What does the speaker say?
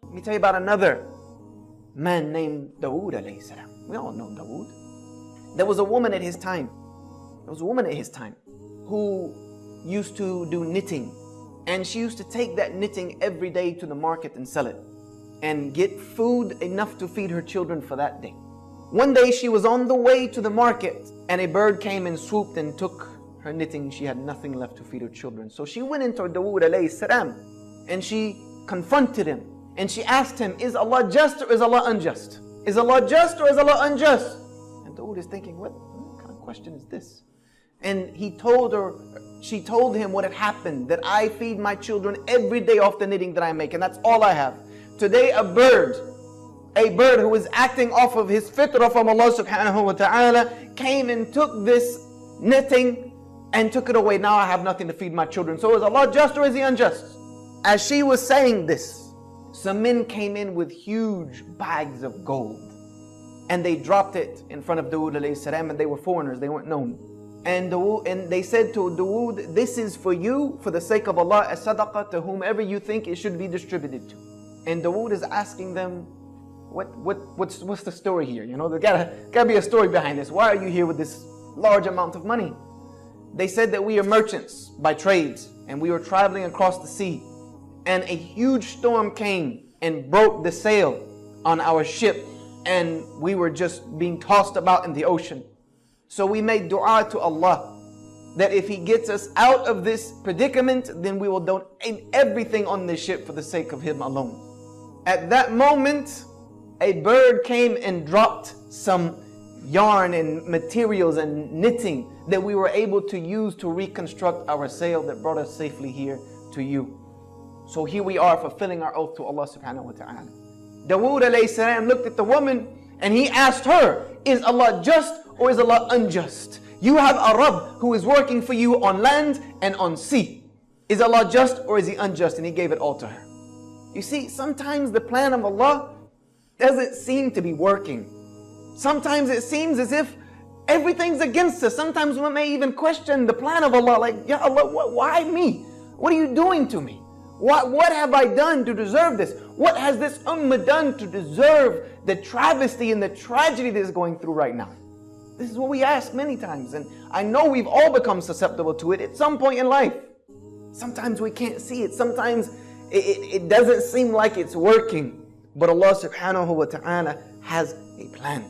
Let me tell you about another man named Dawood alayhi salam. We all know Dawood. There was a woman at his time. Who used to do knitting. And she used to take that knitting every day to the market and sell it. And get food enough to feed her children for that day. One day she was on the way to the market and a bird came and swooped and took her knitting. She had nothing left to feed her children. So she went into Dawood alayhi salam and she confronted him. And she asked him, is Allah just or is Allah unjust? Is Allah just or is Allah unjust? And Dawood is thinking, what kind of question is this? And she told him what had happened, that I feed my children every day off the knitting that I make, and that's all I have. Today a bird who is acting off of his fitrah from Allah subhanahu wa ta'ala came and took this knitting and took it away. Now I have nothing to feed my children. So is Allah just or is He unjust? As she was saying this, some men came in with huge bags of gold and they dropped it in front of Dawood alayhi salam, and they were foreigners, they weren't known. And they said to Dawood, this is for you, for the sake of Allah, as sadaqah to whomever you think it should be distributed to. And Dawood is asking them, what's the story here? You know, there gotta be a story behind this. Why are you here with this large amount of money? They said that we are merchants by trades, and we were traveling across the sea. And a huge storm came and broke the sail on our ship, and we were just being tossed about in the ocean. So we made dua to Allah that if He gets us out of this predicament, then we will donate everything on this ship for the sake of Him alone. At that moment, a bird came and dropped some yarn and materials and knitting that we were able to use to reconstruct our sail that brought us safely here to you. So here we are fulfilling our oath to Allah subhanahu wa ta'ala. Dawood alayhi salam looked at the woman and he asked her, is Allah just or is Allah unjust? You have a Rabb who is working for you on land and on sea. Is Allah just or is He unjust? And he gave it all to her. You see, sometimes the plan of Allah doesn't seem to be working. Sometimes it seems as if everything's against us. Sometimes we may even question the plan of Allah, like, Ya Allah, why me? What are you doing to me? What have I done to deserve this? What has this ummah done to deserve the travesty and the tragedy that is going through right now? This is what we ask many times, and I know we've all become susceptible to it at some point in life. Sometimes we can't see it. Sometimes it doesn't seem like it's working. But Allah subhanahu wa ta'ala has a plan.